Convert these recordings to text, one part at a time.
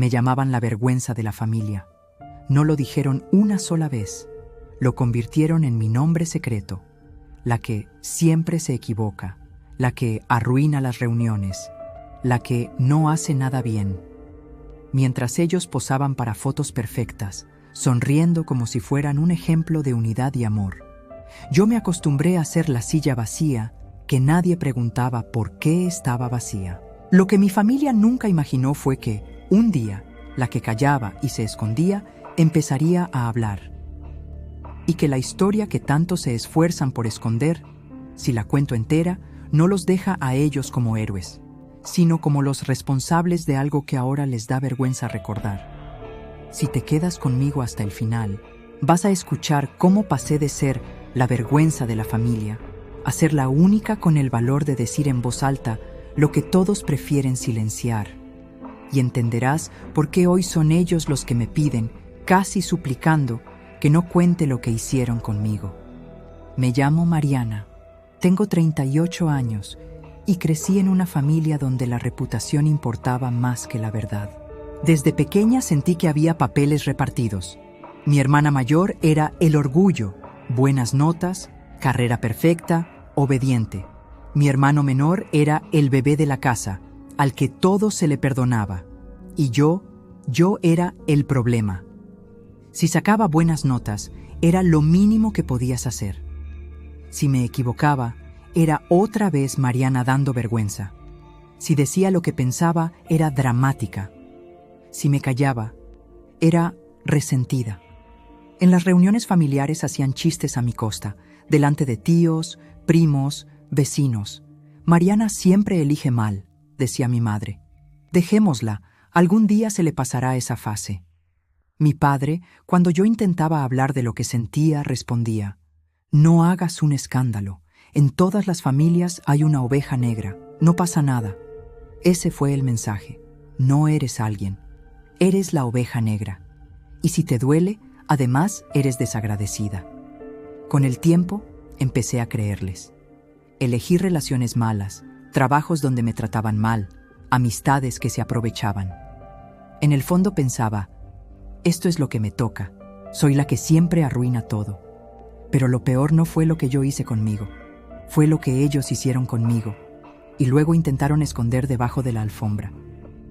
Me llamaban la vergüenza de la familia. No lo dijeron una sola vez. Lo convirtieron en mi nombre secreto, la que siempre se equivoca, la que arruina las reuniones, la que no hace nada bien. Mientras ellos posaban para fotos perfectas, sonriendo como si fueran un ejemplo de unidad y amor, yo me acostumbré a ser la silla vacía, que nadie preguntaba por qué estaba vacía. Lo que mi familia nunca imaginó fue que, un día, la que callaba y se escondía empezaría a hablar. Y que la historia que tanto se esfuerzan por esconder, si la cuento entera, no los deja a ellos como héroes, sino como los responsables de algo que ahora les da vergüenza recordar. Si te quedas conmigo hasta el final, vas a escuchar cómo pasé de ser la vergüenza de la familia a ser la única con el valor de decir en voz alta lo que todos prefieren silenciar. Y entenderás por qué hoy son ellos los que me piden, casi suplicando, que no cuente lo que hicieron conmigo. Me llamo Mariana, tengo 38 años y crecí en una familia donde la reputación importaba más que la verdad. Desde pequeña sentí que había papeles repartidos. Mi hermana mayor era el orgullo, buenas notas, carrera perfecta, obediente. Mi hermano menor era el bebé de la casa, al que todo se le perdonaba. Y yo era el problema. Si sacaba buenas notas, era lo mínimo que podías hacer. Si me equivocaba, era otra vez Mariana dando vergüenza. Si decía lo que pensaba, era dramática. Si me callaba, era resentida. En las reuniones familiares hacían chistes a mi costa, delante de tíos, primos, vecinos. Mariana siempre elige mal, decía mi madre. Dejémosla, algún día se le pasará esa fase. Mi padre, cuando yo intentaba hablar de lo que sentía, respondía: no hagas un escándalo. En todas las familias hay una oveja negra. No pasa nada. Ese fue el mensaje. No eres alguien. Eres la oveja negra. Y si te duele, además eres desagradecida. Con el tiempo, empecé a creerles. Elegí relaciones malas, trabajos donde me trataban mal, amistades que se aprovechaban. En el fondo pensaba: esto es lo que me toca. Soy la que siempre arruina todo. Pero lo peor no fue lo que yo hice conmigo. Fue lo que ellos hicieron conmigo. Y luego intentaron esconder debajo de la alfombra.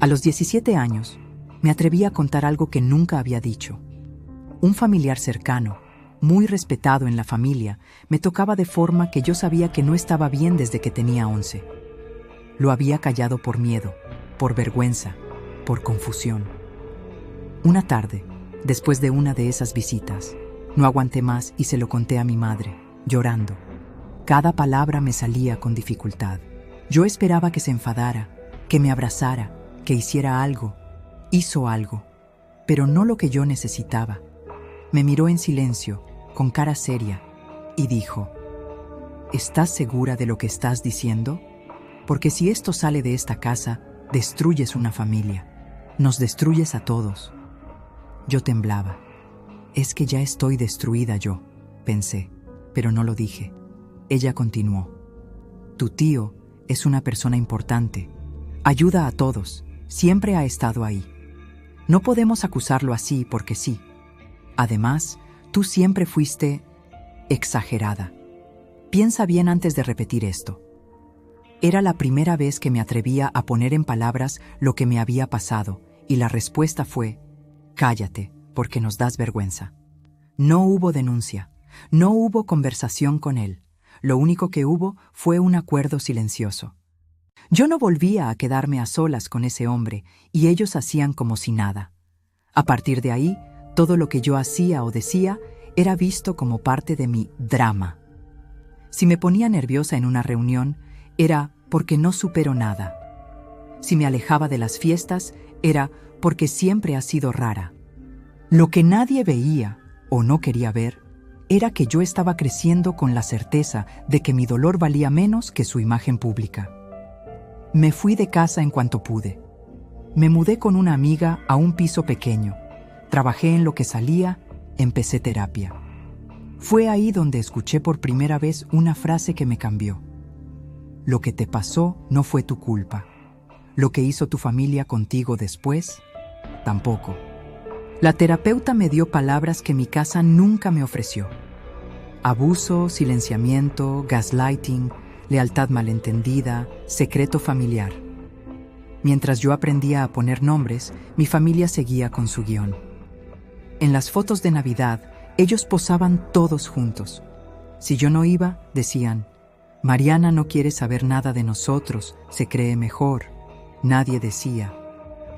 A los 17 años, me atreví a contar algo que nunca había dicho. Un familiar cercano, muy respetado en la familia, me tocaba de forma que yo sabía que no estaba bien desde que tenía 11. Lo había callado por miedo, por vergüenza, por confusión. Una tarde, después de una de esas visitas, no aguanté más y se lo conté a mi madre, llorando. Cada palabra me salía con dificultad. Yo esperaba que se enfadara, que me abrazara, que hiciera algo. Hizo algo, pero no lo que yo necesitaba. Me miró en silencio, con cara seria, y dijo: ¿estás segura de lo que estás diciendo? Porque si esto sale de esta casa, destruyes una familia. Nos destruyes a todos. Yo temblaba. Es que ya estoy destruida yo, pensé, pero no lo dije. Ella continuó: tu tío es una persona importante. Ayuda a todos. Siempre ha estado ahí. No podemos acusarlo así porque sí. Además, tú siempre fuiste exagerada. Piensa bien antes de repetir esto. Era la primera vez que me atrevía a poner en palabras lo que me había pasado, y la respuesta fue: cállate, porque nos das vergüenza. No hubo denuncia, no hubo conversación con él. Lo único que hubo fue un acuerdo silencioso. Yo no volvía a quedarme a solas con ese hombre, y ellos hacían como si nada. A partir de ahí, todo lo que yo hacía o decía era visto como parte de mi drama. Si me ponía nerviosa en una reunión, era porque no supero nada. Si me alejaba de las fiestas, era porque siempre ha sido rara. Lo que nadie veía o no quería ver era que yo estaba creciendo con la certeza de que mi dolor valía menos que su imagen pública. Me fui de casa en cuanto pude. Me mudé con una amiga a un piso pequeño. Trabajé en lo que salía, empecé terapia. Fue ahí donde escuché por primera vez una frase que me cambió. Lo que te pasó no fue tu culpa. Lo que hizo tu familia contigo después, tampoco. La terapeuta me dio palabras que mi casa nunca me ofreció. Abuso, silenciamiento, gaslighting, lealtad malentendida, secreto familiar. Mientras yo aprendía a poner nombres, mi familia seguía con su guión. En las fotos de Navidad, ellos posaban todos juntos. Si yo no iba, decían: Mariana no quiere saber nada de nosotros, se cree mejor. Nadie decía: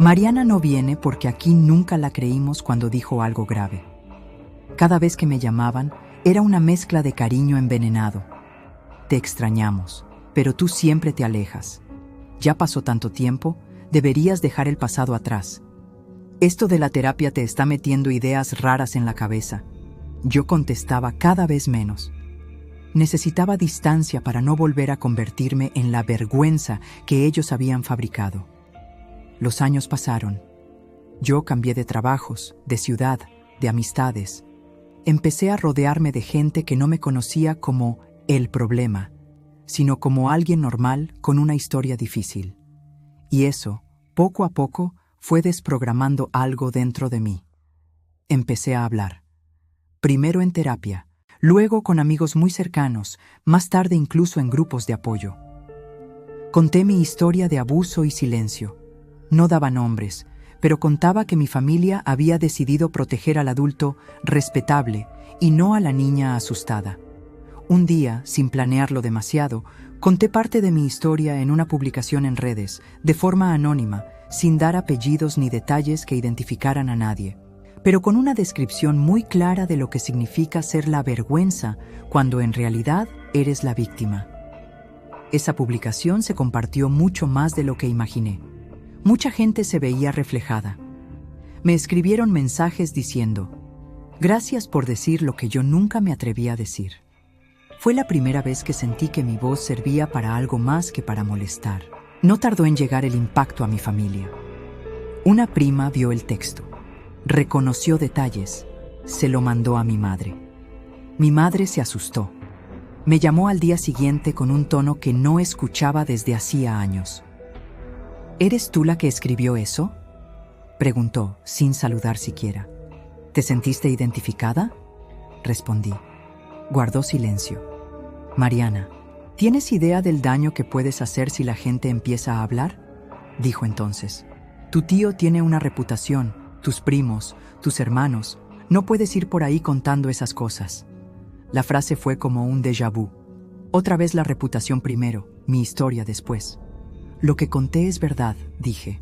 Mariana no viene porque aquí nunca la creímos cuando dijo algo grave. Cada vez que me llamaban, era una mezcla de cariño envenenado. Te extrañamos, pero tú siempre te alejas. Ya pasó tanto tiempo, deberías dejar el pasado atrás. Esto de la terapia te está metiendo ideas raras en la cabeza. Yo contestaba cada vez menos. Necesitaba distancia para no volver a convertirme en la vergüenza que ellos habían fabricado. Los años pasaron. Yo cambié de trabajos, de ciudad, de amistades. Empecé a rodearme de gente que no me conocía como el problema, sino como alguien normal con una historia difícil. Y eso, poco a poco, fue desprogramando algo dentro de mí. Empecé a hablar. Primero en terapia, luego con amigos muy cercanos, más tarde incluso en grupos de apoyo. Conté mi historia de abuso y silencio. No daba nombres, pero contaba que mi familia había decidido proteger al adulto respetable y no a la niña asustada. Un día, sin planearlo demasiado, conté parte de mi historia en una publicación en redes, de forma anónima, sin dar apellidos ni detalles que identificaran a nadie, pero con una descripción muy clara de lo que significa ser la vergüenza cuando en realidad eres la víctima. Esa publicación se compartió mucho más de lo que imaginé. Mucha gente se veía reflejada. Me escribieron mensajes diciendo: gracias por decir lo que yo nunca me atreví a decir. Fue la primera vez que sentí que mi voz servía para algo más que para molestar. No tardó en llegar el impacto a mi familia. Una prima vio el texto, reconoció detalles, se lo mandó a mi madre. Mi madre se asustó. Me llamó al día siguiente con un tono que no escuchaba desde hacía años. ¿Eres tú la que escribió eso?, preguntó, sin saludar siquiera. ¿Te sentiste identificada?, respondí. Guardó silencio. Mariana, ¿tienes idea del daño que puedes hacer si la gente empieza a hablar?, dijo entonces. Tu tío tiene una reputación, tus primos, tus hermanos. No puedes ir por ahí contando esas cosas. La frase fue como un déjà vu. Otra vez la reputación primero, mi historia después. Lo que conté es verdad, dije.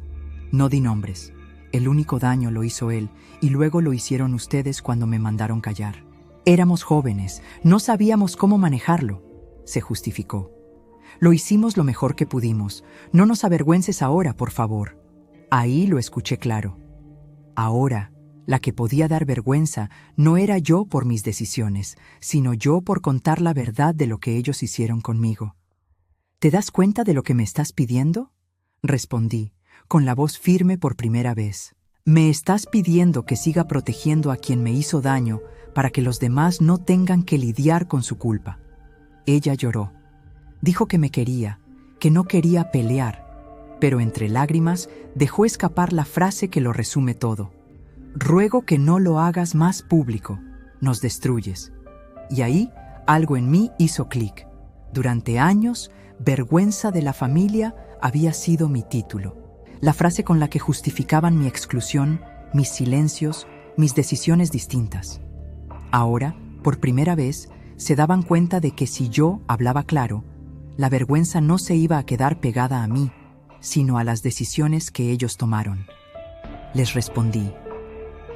No di nombres. El único daño lo hizo él, y luego lo hicieron ustedes cuando me mandaron callar. Éramos jóvenes, no sabíamos cómo manejarlo, se justificó. Lo hicimos lo mejor que pudimos. No nos avergüences ahora, por favor. Ahí lo escuché claro. Ahora, la que podía dar vergüenza no era yo por mis decisiones, sino yo por contar la verdad de lo que ellos hicieron conmigo. ¿Te das cuenta de lo que me estás pidiendo?, respondí, con la voz firme por primera vez. Me estás pidiendo que siga protegiendo a quien me hizo daño para que los demás no tengan que lidiar con su culpa. Ella lloró. Dijo que me quería, que no quería pelear, pero entre lágrimas dejó escapar la frase que lo resume todo. Ruego que no lo hagas más público, nos destruyes. Y ahí algo en mí hizo clic. Durante años, vergüenza de la familia había sido mi título. La frase con la que justificaban mi exclusión, mis silencios, mis decisiones distintas. Ahora, por primera vez, se daban cuenta de que si yo hablaba claro, la vergüenza no se iba a quedar pegada a mí, sino a las decisiones que ellos tomaron. Les respondí: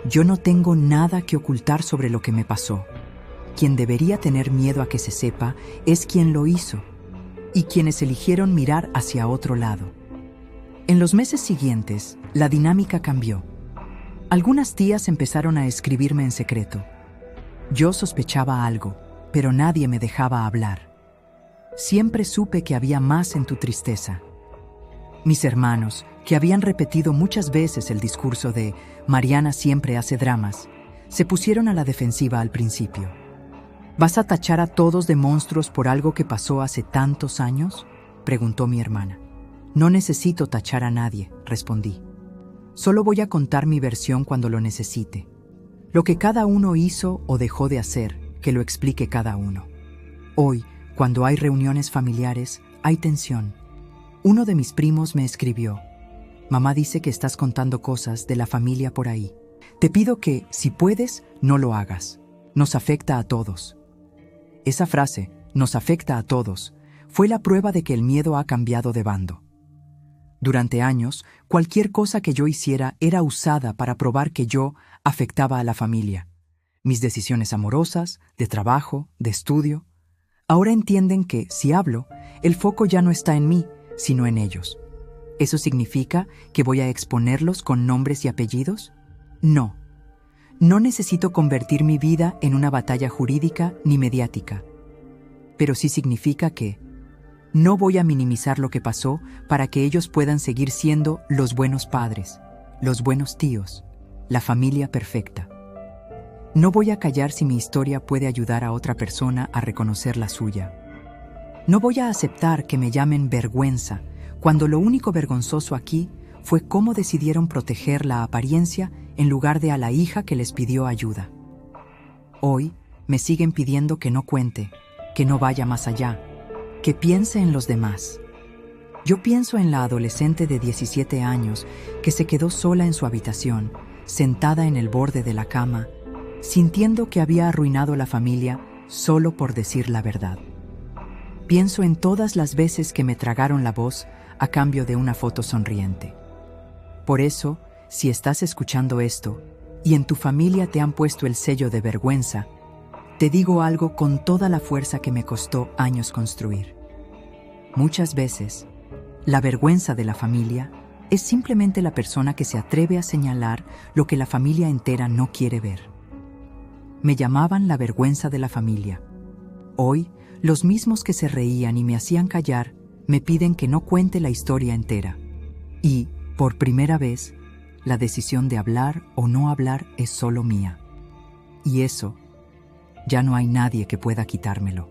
yo no tengo nada que ocultar sobre lo que me pasó. Quien debería tener miedo a que se sepa es quien lo hizo, y quienes eligieron mirar hacia otro lado. En los meses siguientes, la dinámica cambió. Algunas tías empezaron a escribirme en secreto. Yo sospechaba algo, pero nadie me dejaba hablar. Siempre supe que había más en tu tristeza. Mis hermanos, que habían repetido muchas veces el discurso de Mariana siempre hace dramas, se pusieron a la defensiva al principio. ¿Vas a tachar a todos de monstruos por algo que pasó hace tantos años?, preguntó mi hermana. No necesito tachar a nadie, respondí. Solo voy a contar mi versión cuando lo necesite. Lo que cada uno hizo o dejó de hacer, que lo explique cada uno. Hoy, cuando hay reuniones familiares, hay tensión. Uno de mis primos me escribió: mamá dice que estás contando cosas de la familia por ahí. Te pido que, si puedes, no lo hagas. Nos afecta a todos. Esa frase, nos afecta a todos, fue la prueba de que el miedo ha cambiado de bando. Durante años, cualquier cosa que yo hiciera era usada para probar que yo afectaba a la familia. Mis decisiones amorosas, de trabajo, de estudio. Ahora entienden que, si hablo, el foco ya no está en mí, sino en ellos. ¿Eso significa que voy a exponerlos con nombres y apellidos? No. No necesito convertir mi vida en una batalla jurídica ni mediática. Pero sí significa que no voy a minimizar lo que pasó para que ellos puedan seguir siendo los buenos padres, los buenos tíos, la familia perfecta. No voy a callar si mi historia puede ayudar a otra persona a reconocer la suya. No voy a aceptar que me llamen vergüenza, cuando lo único vergonzoso aquí fue cómo decidieron proteger la apariencia en lugar de a la hija que les pidió ayuda. Hoy me siguen pidiendo que no cuente, que no vaya más allá, que piense en los demás. Yo pienso en la adolescente de 17 años que se quedó sola en su habitación, sentada en el borde de la cama, sintiendo que había arruinado la familia solo por decir la verdad. Pienso en todas las veces que me tragaron la voz a cambio de una foto sonriente. Por eso, si estás escuchando esto y en tu familia te han puesto el sello de vergüenza, te digo algo con toda la fuerza que me costó años construir. Muchas veces, la vergüenza de la familia es simplemente la persona que se atreve a señalar lo que la familia entera no quiere ver. Me llamaban la vergüenza de la familia. Hoy, los mismos que se reían y me hacían callar me piden que no cuente la historia entera. Y, por primera vez, la decisión de hablar o no hablar es solo mía. Y eso, ya no hay nadie que pueda quitármelo.